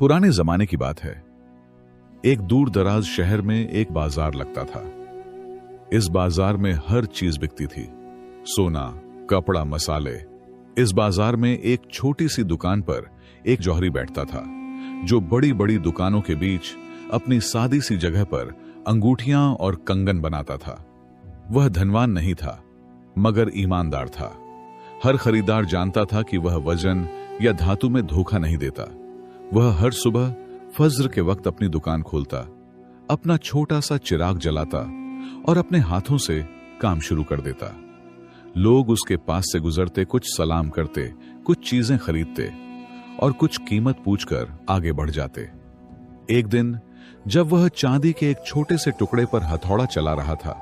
पुराने जमाने की बात है। एक दूर दराज शहर में एक बाजार लगता था। इस बाजार में हर चीज बिकती थी, सोना, कपड़ा, मसाले। इस बाजार में एक छोटी सी दुकान पर एक जौहरी बैठता था, जो बड़ी बड़ी दुकानों के बीच अपनी सादी सी जगह पर अंगूठियां और कंगन बनाता था। वह धनवान नहीं था, मगर ईमानदार था। हर खरीदार जानता था कि वह वजन या धातु में धोखा नहीं देता। वह हर सुबह फज्र के वक्त अपनी दुकान खोलता, अपना छोटा सा चिराग जलाता और अपने हाथों से काम शुरू कर देता। लोग उसके पास से गुजरते कुछ सलाम करते, कुछ चीजें खरीदते और कुछ कीमत पूछकर आगे बढ़ जाते। एक दिन जब वह चांदी के एक छोटे से टुकड़े पर हथौड़ा चला रहा था,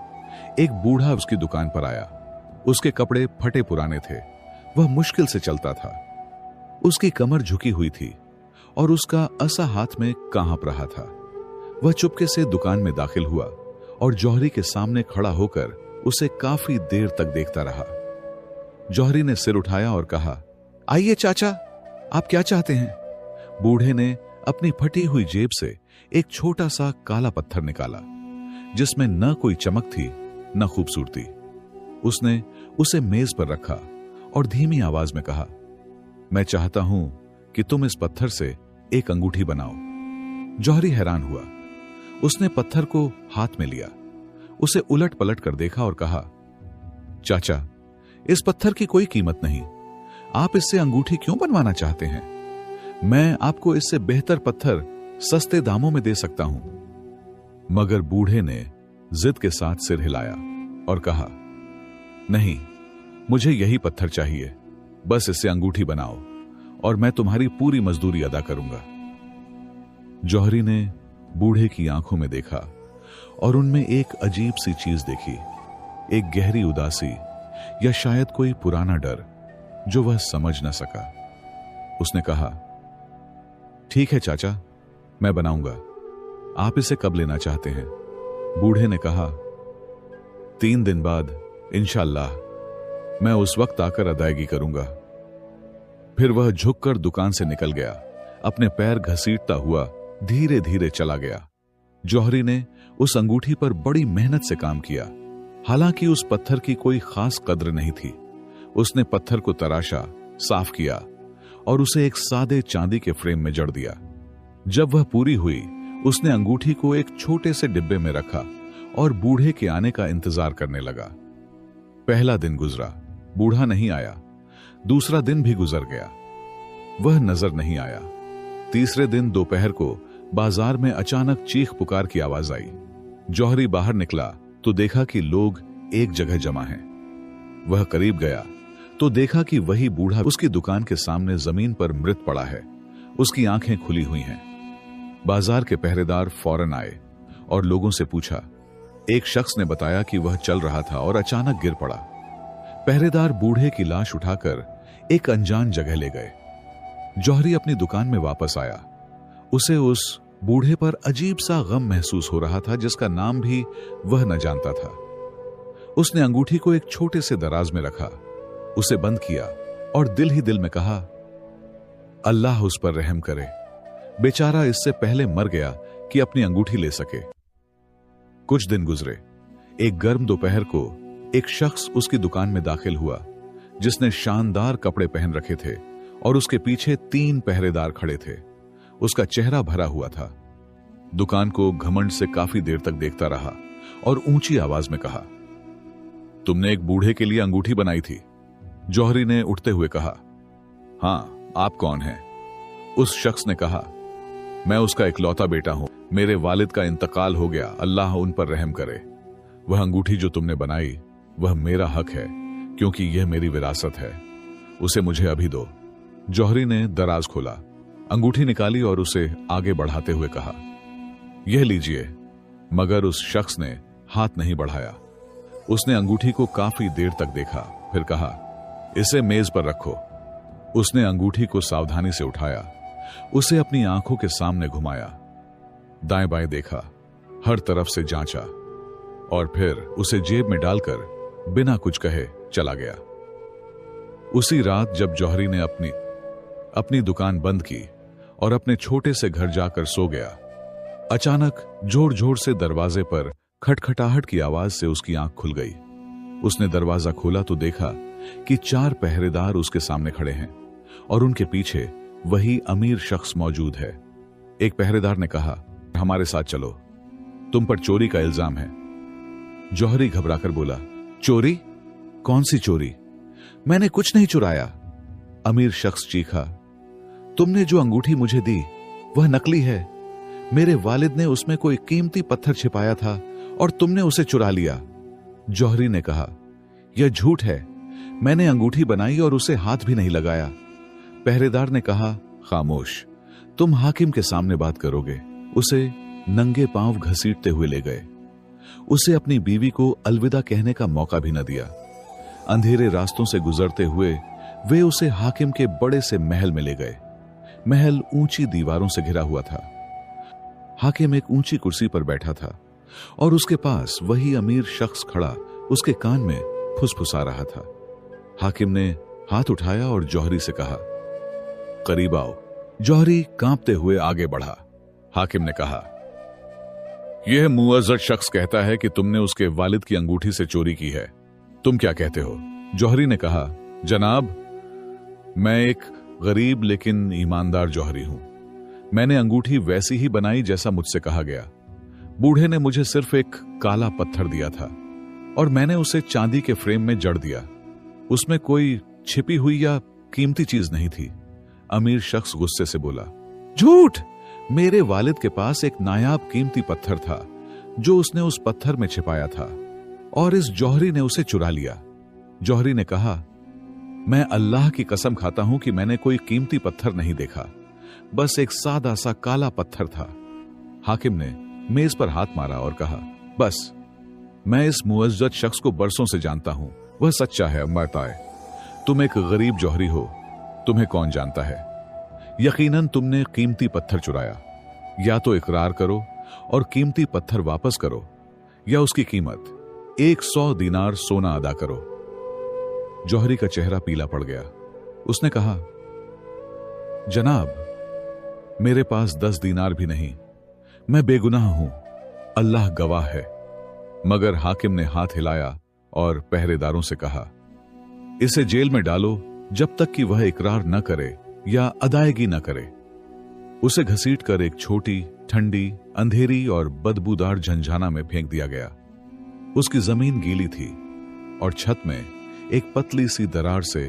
एक बूढ़ा उसकी दुकान पर आया। उसके कपड़े फटे पुराने थे, वह मुश्किल से चलता था। उसकी कमर झुकी हुई थी और उसका असा हाथ में कांप रहा था। वह चुपके से दुकान में दाखिल हुआ और जौहरी के सामने खड़ा होकर उसे काफी देर तक देखता रहा। जौहरी ने सिर उठाया और कहा, आइए चाचा, आप क्या चाहते हैं? बूढ़े ने अपनी फटी हुई जेब से एक छोटा सा काला पत्थर निकाला, जिसमें न कोई चमक थी न खूबसूरती। उसने उसे मेज पर रखा और धीमी आवाज में कहा, मैं चाहता हूं कि तुम इस पत्थर से एक अंगूठी बनाओ। जौहरी हैरान हुआ। उसने पत्थर को हाथ में लिया, उसे उलट पलट कर देखा और कहा, चाचा, इस पत्थर की कोई कीमत नहीं। आप इससे अंगूठी क्यों बनवाना चाहते हैं? मैं आपको इससे बेहतर पत्थर सस्ते दामों में दे सकता हूं। मगर बूढ़े ने जिद के साथ सिर हिलाया और कहा, नहीं, मुझे यही पत्थर चाहिए। बस इससे अंगूठी बनाओ और मैं तुम्हारी पूरी मजदूरी अदा करूंगा। जौहरी ने बूढ़े की आंखों में देखा और उनमें एक अजीब सी चीज देखी, एक गहरी उदासी या शायद कोई पुराना डर जो वह समझ न सका। उसने कहा, ठीक है चाचा, मैं बनाऊंगा। आप इसे कब लेना चाहते हैं? बूढ़े ने कहा, 3 दिन बाद इंशाअल्लाह, मैं उस वक्त आकर अदायगी करूंगा। फिर वह झुककर दुकान से निकल गया, अपने पैर घसीटता हुआ धीरे धीरे चला गया। जौहरी ने उस अंगूठी पर बड़ी मेहनत से काम किया। हालांकि उस पत्थर की कोई खास कद्र नहीं थी। उसने पत्थर को तराशा, साफ किया और उसे एक सादे चांदी के फ्रेम में जड़ दिया। जब वह पूरी हुई, उसने अंगूठी को एक छोटे से डिब्बे में रखा और बूढ़े के आने का इंतजार करने लगा। पहला दिन गुजरा, बूढ़ा नहीं आया। दूसरा दिन भी गुजर गया, वह नजर नहीं आया। तीसरे दिन दोपहर को बाजार में अचानक चीख पुकार की आवाज आई। जौहरी बाहर निकला तो देखा कि लोग एक जगह जमा हैं। वह करीब गया तो देखा कि वही बूढ़ा उसकी दुकान के सामने जमीन पर मृत पड़ा है। उसकी आंखें खुली हुई हैं। बाजार के पहरेदार फौरन आए और लोगों से पूछा। एक शख्स ने बताया कि वह चल रहा था और अचानक गिर पड़ा। पहरेदार बूढ़े की लाश उठाकर एक अनजान जगह ले गए। जौहरी अपनी दुकान में वापस आया। उसे उस बूढ़े पर अजीब सा गम महसूस हो रहा था, जिसका नाम भी वह न जानता था। उसने अंगूठी को एक छोटे से दराज में रखा, उसे बंद किया और दिल ही दिल में कहा, अल्लाह उस पर रहम करे। बेचारा इससे पहले मर गया कि अपनी अंगूठी ले सके। कुछ दिन गुजरे। एक गर्म दोपहर को एक शख्स उसकी दुकान में दाखिल हुआ, जिसने शानदार कपड़े पहन रखे थे और उसके पीछे 3 पहरेदार खड़े थे। उसका चेहरा भरा हुआ था। दुकान को घमंड से काफी देर तक देखता रहा और ऊंची आवाज में कहा, तुमने एक बूढ़े के लिए अंगूठी बनाई थी? जौहरी ने उठते हुए कहा, हां, आप कौन हैं? उस शख्स ने कहा, मैं उसका इकलौता बेटा हूं। मेरे वालिद का इंतकाल हो गया, अल्लाह उन पर रहम करे। वह अंगूठी जो तुमने बनाई, वह मेरा हक है, क्योंकि यह मेरी विरासत है। उसे मुझे अभी दो। जौहरी ने दराज खोला, अंगूठी निकाली और उसे आगे बढ़ाते हुए कहा, यह लीजिए। मगर उस शख्स ने हाथ नहीं बढ़ाया। उसने अंगूठी को काफी देर तक देखा, फिर कहा, इसे मेज पर रखो। उसने अंगूठी को सावधानी से उठाया, उसे अपनी आंखों के सामने घुमाया, दाएं बाएं देखा, हर तरफ से जांचा और फिर उसे जेब में डालकर बिना कुछ कहे चला गया। उसी रात जब जौहरी ने अपनी दुकान बंद की और अपने छोटे से घर जाकर सो गया। अचानक जोर जोर से दरवाजे पर खटखटाहट की आवाज से उसकी आंख खुल गई। उसने दरवाजा खोला तो देखा कि 4 पहरेदार उसके सामने खड़े हैं और उनके पीछे वही अमीर शख्स मौजूद है। एक पहरेदार ने कहा, हमारे साथ चलो, तुम पर चोरी का इल्जाम है। जौहरी घबराकर बोला, चोरी? कौन सी चोरी? मैंने कुछ नहीं चुराया। अमीर शख्स चीखा, तुमने जो अंगूठी मुझे दी वह नकली है। मेरे वालिद ने उसमें कोई कीमती पत्थर छिपाया था और तुमने उसे चुरा लिया। जौहरी ने कहा, यह झूठ है, मैंने अंगूठी बनाई और उसे हाथ भी नहीं लगाया। पहरेदार ने कहा, खामोश, तुम हाकिम के सामने बात करोगे। उसे नंगे पांव घसीटते हुए ले गए। उसे अपनी बीवी को अलविदा कहने का मौका भी न दिया। अंधेरे रास्तों से गुजरते हुए वे उसे हाकिम के बड़े से महल में ले गए। महल ऊंची दीवारों से घिरा हुआ था। हाकिम एक ऊंची कुर्सी पर बैठा था और उसके पास वही अमीर शख्स खड़ा उसके कान में फुसफुसा रहा था। हाकिम ने हाथ उठाया और जौहरी से कहा, करीब आओ। जौहरी कांपते हुए आगे बढ़ा। हाकिम ने कहा, यह मुअज़्ज़ज़ शख्स कहता है कि तुमने उसके वालिद की अंगूठी से चोरी की है, तुम क्या कहते हो? जौहरी ने कहा, जनाब, मैं एक गरीब लेकिन ईमानदार जौहरी हूं। मैंने अंगूठी वैसी ही बनाई जैसा मुझसे कहा गया। बूढ़े ने मुझे सिर्फ एक काला पत्थर दिया था और मैंने उसे चांदी के फ्रेम में जड़ दिया। उसमें कोई छिपी हुई या कीमती चीज नहीं थी। अमीर शख्स गुस्से से बोला, झूठ! मेरे वालिद के पास एक नायाब कीमती पत्थर था जो उसने उस पत्थर में छिपाया था और इस जौहरी ने उसे चुरा लिया। जौहरी ने कहा, मैं अल्लाह की कसम खाता हूं कि मैंने कोई कीमती पत्थर नहीं देखा, बस एक सादा सा काला पत्थर था। हाकिम ने मेज पर हाथ मारा और कहा, बस, मैं इस मुअज़्ज़ज़ शख्स को बरसों से जानता हूं, वह सच्चा है। बताए, तुम एक गरीब जौहरी हो, तुम्हें कौन जानता है? यकीनन तुमने कीमती पत्थर चुराया। या तो इकरार करो और कीमती पत्थर वापस करो, या उसकी कीमत 100 दीनार सोना अदा करो। जौहरी का चेहरा पीला पड़ गया। उसने कहा, जनाब, मेरे पास 10 दीनार भी नहीं, मैं बेगुनाह हूं, अल्लाह गवाह है। मगर हाकिम ने हाथ हिलाया और पहरेदारों से कहा, इसे जेल में डालो जब तक कि वह इकरार न करे या अदायगी न करे। उसे घसीटकर एक छोटी, ठंडी, अंधेरी और बदबूदार झंझाना में फेंक दिया गया। उसकी जमीन गीली थी और छत में एक पतली सी दरार से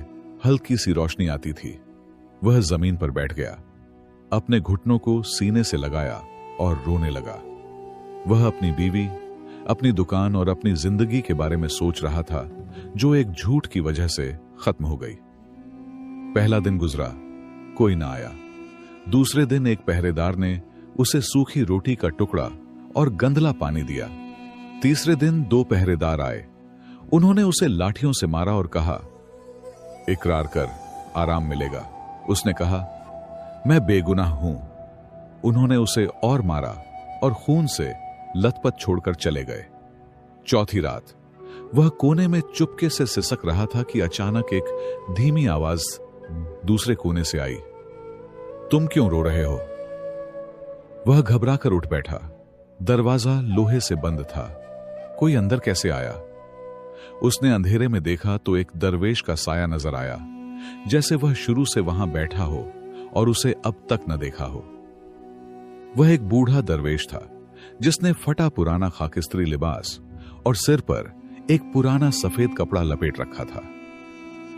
हल्की सी रोशनी आती थी। वह जमीन पर बैठ गया, अपने घुटनों को सीने से लगाया और रोने लगा। वह अपनी बीवी, अपनी दुकान और अपनी जिंदगी के बारे में सोच रहा था जो एक झूठ की वजह से खत्म हो गई। पहला दिन गुजरा, कोई ना आया। दूसरे दिन एक पहरेदार ने उसे सूखी रोटी का टुकड़ा और गंदला पानी दिया। तीसरे दिन 2 पहरेदार आए। उन्होंने उसे लाठियों से मारा और कहा, इकरार कर, आराम मिलेगा। उसने कहा, मैं बेगुनाह हूं। उन्होंने उसे और मारा और खून से लथपथ छोड़कर चले गए। चौथी रात वह कोने में चुपके से सिसक रहा था कि अचानक एक धीमी आवाज दूसरे कोने से आई, तुम क्यों रो रहे हो? वह घबरा कर उठ बैठा। दरवाजा लोहे से बंद था। कोई अंदर कैसे आया? उसने अंधेरे में देखा तो एक दरवेश का साया नजर आया, जैसे वह शुरू से वहां बैठा हो और उसे अब तक न देखा हो। वह एक बूढ़ा दरवेश था जिसने फटा पुराना खाकिस्त्री लिबास और सिर पर एक पुराना सफेद कपड़ा लपेट रखा था।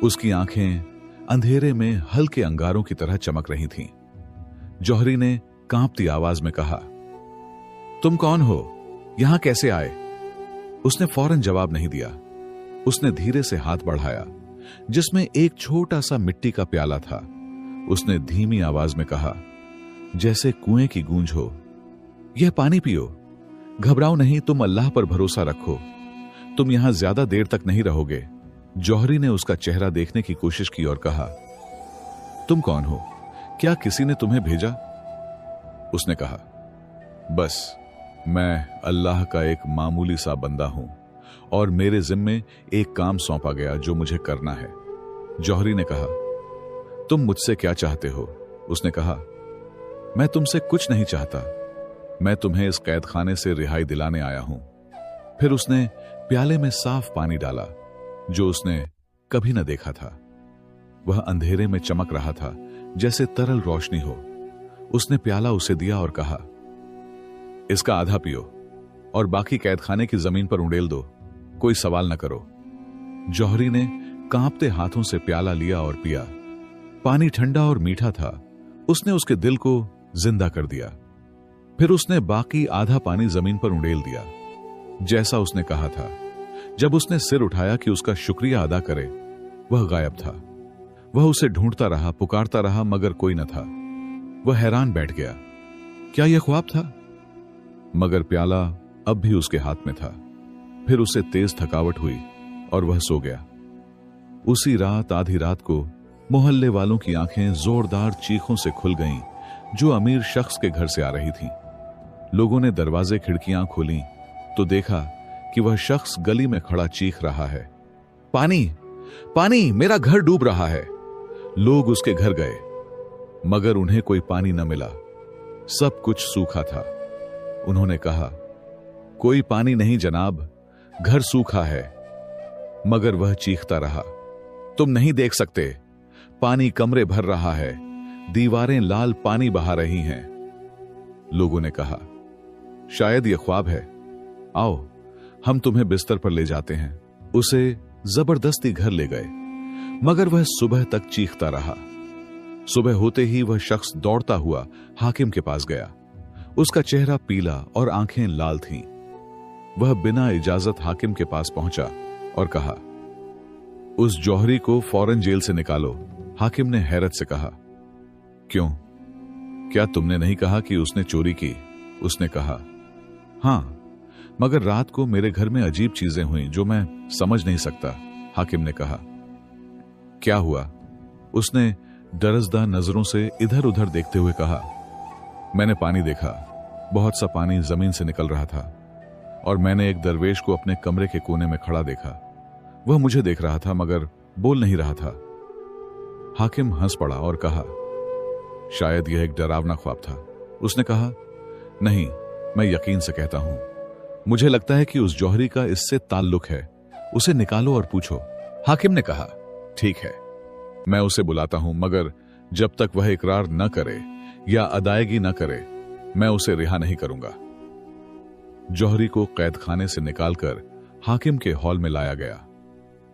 उसकी आंखें अंधेरे में हल्के अंगारों की तरह चमक रही थीं। जौहरी ने कांपती आवाज में कहा, तुम कौन हो? यहां कैसे आए? उसने फौरन जवाब नहीं दिया। उसने धीरे से हाथ बढ़ाया जिसमें एक छोटा सा मिट्टी का प्याला था। उसने धीमी आवाज में कहा, जैसे कुएं की गूंज हो, यह पानी पियो। घबराओ नहीं, तुम अल्लाह पर भरोसा रखो। तुम यहां ज्यादा देर तक नहीं रहोगे। जौहरी ने उसका चेहरा देखने की कोशिश की और कहा, तुम कौन हो? क्या किसी ने तुम्हें भेजा? उसने कहा, बस, मैं अल्लाह का एक मामूली सा बंदा हूं और मेरे जिम्मे एक काम सौंपा गया जो मुझे करना है। जौहरी ने कहा, तुम मुझसे क्या चाहते हो? उसने कहा, मैं तुमसे कुछ नहीं चाहता, मैं तुम्हें इस कैद खाने से रिहाई दिलाने आया हूं। फिर उसने प्याले में साफ पानी डाला जो उसने कभी न देखा था। वह अंधेरे में चमक रहा था जैसे तरल रोशनी हो। उसने प्याला उसे दिया और कहा, इसका आधा पियो और बाकी कैद खाने की जमीन पर उंडेल दो, कोई सवाल न करो। जौहरी ने कांपते हाथों से प्याला लिया और पिया। पानी ठंडा और मीठा था। उसने उसके दिल को जिंदा कर दिया। फिर उसने बाकी आधा पानी जमीन पर उंडेल दिया, जैसा उसने कहा था। जब उसने सिर उठाया कि उसका शुक्रिया अदा करे, वह गायब था। वह उसे ढूंढता रहा, पुकारता रहा, मगर कोई न था। वह हैरान बैठ गया। क्या यह ख्वाब था? मगर प्याला अब भी उसके हाथ में था। फिर उसे तेज थकावट हुई और वह सो गया। उसी रात आधी रात को मोहल्ले वालों की आंखें जोरदार चीखों से खुल गईं, जो अमीर शख्स के घर से आ रही थीं। लोगों ने दरवाजे खिड़कियां खोलीं तो देखा कि वह शख्स गली में खड़ा चीख रहा है, पानी, पानी, मेरा घर डूब रहा है। लोग उसके घर गए, मगर उन्हें कोई पानी न मिला। सब कुछ सूखा था। उन्होंने कहा, कोई पानी नहीं जनाब, घर सूखा है। मगर वह चीखता रहा, तुम नहीं देख सकते, पानी कमरे भर रहा है, दीवारें लाल पानी बहा रही हैं। लोगों ने कहा, शायद यह ख्वाब है, आओ हम तुम्हें बिस्तर पर ले जाते हैं। उसे जबरदस्ती घर ले गए, मगर वह सुबह तक चीखता रहा। सुबह होते ही वह शख्स दौड़ता हुआ हाकिम के पास गया। उसका चेहरा पीला और आंखें लाल थीं। वह बिना इजाजत हाकिम के पास पहुंचा और कहा, उस जौहरी को फौरन जेल से निकालो। हाकिम ने हैरत से कहा, क्यों, क्या तुमने नहीं कहा कि उसने चोरी की? उसने कहा, हां, मगर रात को मेरे घर में अजीब चीजें हुई जो मैं समझ नहीं सकता। हाकिम ने कहा, क्या हुआ? उसने डरसदा नजरों से इधर उधर देखते हुए कहा, मैंने पानी देखा, बहुत सा पानी जमीन से निकल रहा था, और मैंने एक दरवेश को अपने कमरे के कोने में खड़ा देखा। वह मुझे देख रहा था मगर बोल नहीं रहा था। हाकिम हंस पड़ा और कहा, शायद यह एक डरावना ख्वाब था। उसने कहा, नहीं, मैं यकीन से कहता हूं, मुझे लगता है कि उस जौहरी का इससे ताल्लुक है। उसे निकालो और पूछो। हाकिम ने कहा, ठीक है, मैं उसे बुलाता हूं, मगर जब तक वह इकरार न करे या अदायगी न करे, मैं उसे रिहा नहीं करूंगा। जौहरी को कैद खाने से निकालकर हाकिम के हॉल में लाया गया।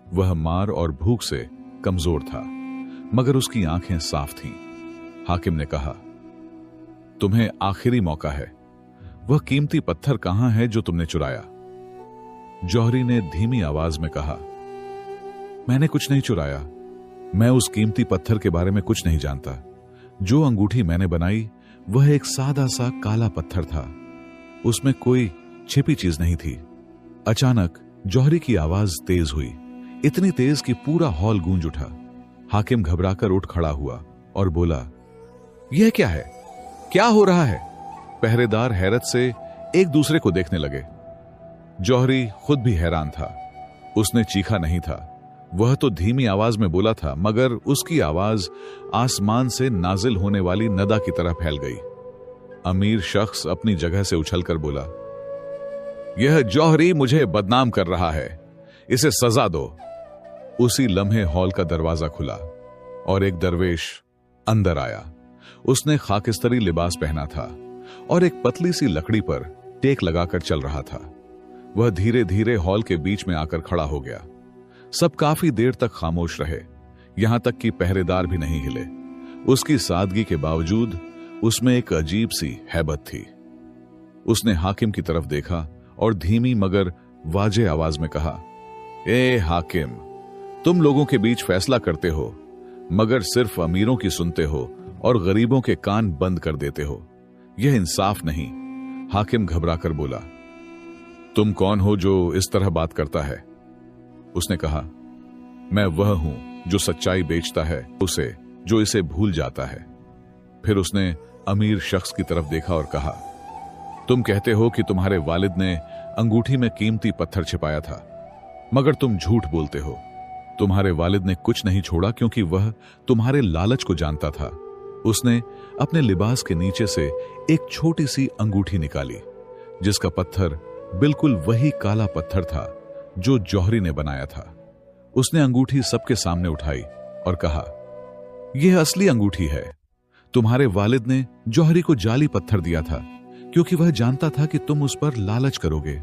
वह मार और भूख से कमजोर था, मगर उसकी आंखें साफ थीं। हाकिम ने कहा, तुम्हें आखिरी मौका है। वह कीमती पत्थर कहां है जो तुमने चुराया? जौहरी ने धीमी आवाज में कहा, मैंने कुछ नहीं चुराया। मैं उस कीमती पत्थर के बारे में कुछ नहीं जानता। जो अंगूठी मैंने बनाई वह एक सादा सा काला पत्थर था। उसमें कोई छिपी चीज नहीं थी। अचानक जौहरी की आवाज तेज हुई, इतनी तेज कि पूरा हॉल गूंज उठा। हाकिम घबराकर उठ खड़ा हुआ और बोला, यह क्या है? क्या हो रहा है? पहरेदार हैरत से एक दूसरे को देखने लगे। जौहरी खुद भी हैरान था। उसने चीखा नहीं था। वह तो धीमी आवाज में बोला था, मगर उसकी आवाज आसमान से नाजिल होने वाली नदा की तरह फैल गई। अमीर शख्स अपनी जगह से उछलकर बोला, यह जौहरी मुझे बदनाम कर रहा है, इसे सजा दो। उसी लम्हे हॉल का दरवाजा खुला और एक दरवेश अंदर आया। उसने खाकिस्तरी लिबास पहना था और एक पतली सी लकड़ी पर टेक लगाकर चल रहा था। वह धीरे धीरे हॉल के बीच में आकर खड़ा हो गया। सब काफी देर तक खामोश रहे, यहां तक कि पहरेदार भी नहीं हिले। उसकी सादगी के बावजूद उसमें एक अजीब सी हैबत थी। उसने हाकिम की तरफ देखा और धीमी मगर वाजे आवाज में कहा, ए हाकिम, तुम लोगों के बीच फैसला करते हो, मगर सिर्फ अमीरों की सुनते हो और गरीबों के कान बंद कर देते हो। यह इंसाफ नहीं। हाकिम घबराकर बोला, तुम कौन हो जो इस तरह बात करता है? उसने कहा, मैं वह हूं जो सच्चाई बेचता है उसे, जो इसे भूल जाता है। फिर उसने अमीर शख्स की तरफ देखा और कहा, तुम कहते हो कि तुम्हारे वालिद ने अंगूठी में कीमती पत्थर छिपाया था, मगर तुम झूठ बोलते हो। तुम्हारे वालिद ने कुछ नहीं छोड़ा क्योंकि वह तुम्हारे लालच को जानता था। उसने अपने लिबास के नीचे से एक छोटी सी अंगूठी निकाली, जिसका पत्थर बिल्कुल वही काला पत्थर था जो जौहरी ने बनाया था। उसने अंगूठी सबके सामने उठाई और कहा, यह असली अंगूठी है। तुम्हारे वालिद ने जौहरी को जाली पत्थर दिया था क्योंकि वह जानता था कि तुम उस पर लालच करोगे।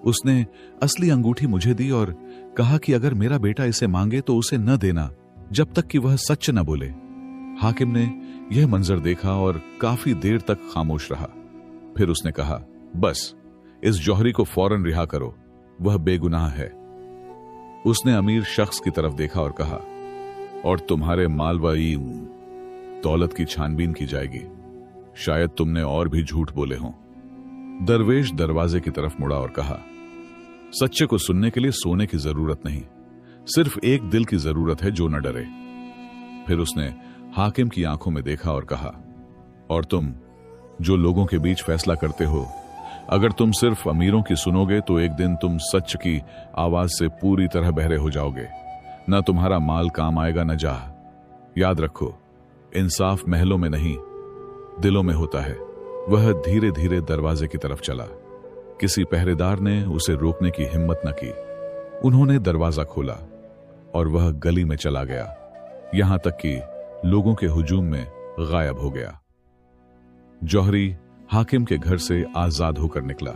उसने असली अंगूठी मुझे दी और कहा कि अगर मेरा बेटा इसे मांगे तो उसे न देना जब तक कि वह सच न बोले। हाकिम ने यह मंजर देखा और काफी देर तक खामोश रहा। फिर उसने कहा, बस इस जौहरी को फौरन रिहा करो, वह बेगुनाह है। उसने अमीर शख्स की तरफ देखा और कहा, और तुम्हारे माल व दौलत की छानबीन की जाएगी, शायद तुमने और भी झूठ बोले हों। दरवेश दरवाजे की तरफ मुड़ा और कहा, सच्चे को सुनने के लिए सोने की जरूरत नहीं, सिर्फ एक दिल की जरूरत है जो न डरे। फिर उसने हाकिम की आंखों में देखा और कहा, और तुम जो लोगों के बीच फैसला करते हो, अगर तुम सिर्फ अमीरों की सुनोगे तो एक दिन तुम सच की आवाज से पूरी तरह बहरे हो जाओगे। न तुम्हारा माल काम आएगा न जाह। याद रखो, इंसाफ महलों में नहीं दिलों में होता है। वह धीरे धीरे दरवाजे की तरफ चला। किसी पहरेदार ने उसे रोकने की हिम्मत न की। उन्होंने दरवाजा खोला और वह गली में चला गया, यहां तक कि लोगों के हुजूम में गायब हो गया। जौहरी हाकिम के घर से आजाद होकर निकला।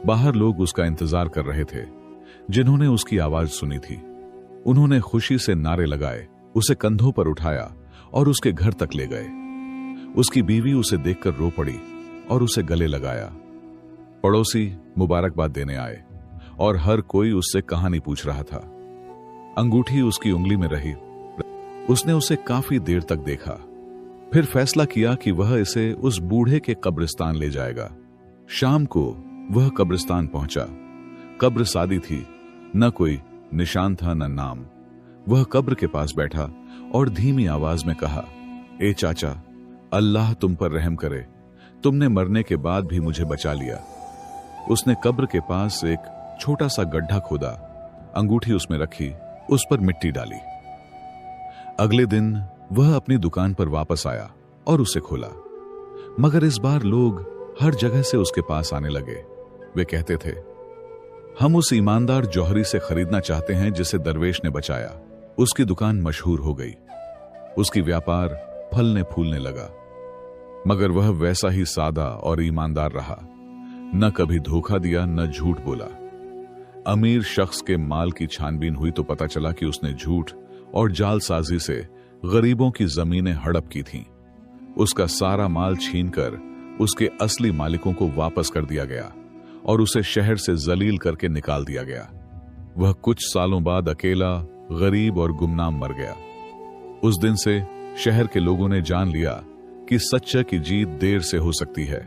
बाहर लोग उसका इंतजार कर रहे थे, जिन्होंने उसकी आवाज सुनी थी। उन्होंने खुशी से नारे लगाए, उसे कंधों पर उठाया और उसके घर तक ले गए। उसकी बीवी उसे देखकर रो पड़ी और उसे गले लगाया। पड़ोसी मुबारकबाद देने आए और हर कोई उससे कहानी पूछ रहा था। अंगूठी उसकी उंगली में रही। उसने उसे काफी देर तक देखा, फिर फैसला किया कि वह इसे उस बूढ़े के कब्रिस्तान ले जाएगा। शाम को वह कब्रिस्तान पहुंचा। कब्र सादी थी, न कोई निशान था न नाम। वह कब्र के पास बैठा और धीमी आवाज में कहा, ए चाचा, अल्लाह तुम पर रहम करे, तुमने मरने के बाद भी मुझे बचा लिया। उसने कब्र के पास एक छोटा सा गड्ढा खोदा, अंगूठी उसमें रखी, उस पर मिट्टी डाली। अगले दिन वह अपनी दुकान पर वापस आया और उसे खोला, मगर इस बार लोग हर जगह से उसके पास आने लगे। वे कहते थे, हम उस ईमानदार जौहरी से खरीदना चाहते हैं जिसे दरवेश ने बचाया। उसकी दुकान मशहूर हो गई। उसकी व्यापार फलने फूलने लगा, मगर वह वैसा ही सादा और ईमानदार रहा। न कभी धोखा दिया, न झूठ बोला। अमीर शख्स के माल की छानबीन हुई तो पता चला कि उसने झूठ और जालसाजी से गरीबों की जमीनें हड़प की थीं। उसका सारा माल छीनकर उसके असली मालिकों को वापस कर दिया गया और उसे शहर से जलील करके निकाल दिया गया। वह कुछ सालों बाद अकेला, गरीब और गुमनाम मर गया। उस दिन से शहर के लोगों ने जान लिया कि सच्चे की जीत देर से हो सकती है,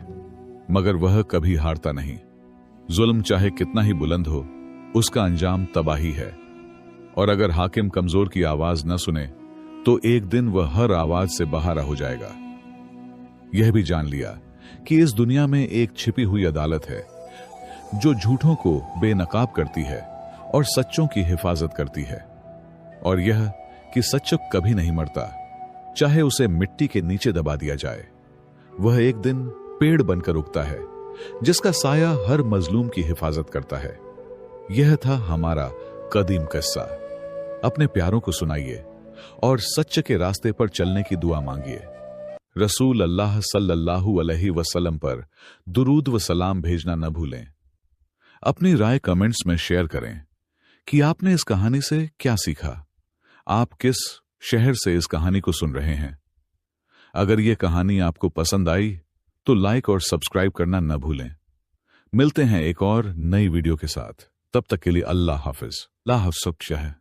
मगर वह कभी हारता नहीं। जुल्म चाहे कितना ही बुलंद हो, उसका अंजाम तबाही है। और अगर हाकिम कमजोर की आवाज न सुने तो एक दिन वह हर आवाज से बहारा हो जाएगा। यह भी जान लिया कि इस दुनिया में एक छिपी हुई अदालत है जो झूठों को बेनकाब करती है और सच्चों की हिफाजत करती है, और यह कि सच कभी नहीं मरता, चाहे उसे मिट्टी के नीचे दबा दिया जाए। वह एक दिन पेड़ बनकर उगता है जिसका साया हर मजलूम की हिफाजत करता है। यह था हमारा कदीम किस्सा। अपने प्यारों को सुनाइए और सच्च के रास्ते पर चलने की दुआ मांगिए। रसूल अल्लाह सल्लल्लाहु अलैहि वसल्लम पर दुरूद व सलाम भेजना न भूलें। अपनी राय कमेंट्स में शेयर करें कि आपने इस कहानी से क्या सीखा। आप किस शहर से इस कहानी को सुन रहे हैं। अगर यह कहानी आपको पसंद आई तो लाइक और सब्सक्राइब करना न भूलें। मिलते हैं एक और नई वीडियो के साथ। तब तक के लिए अल्लाह हाफिज। ला हफ्स शह।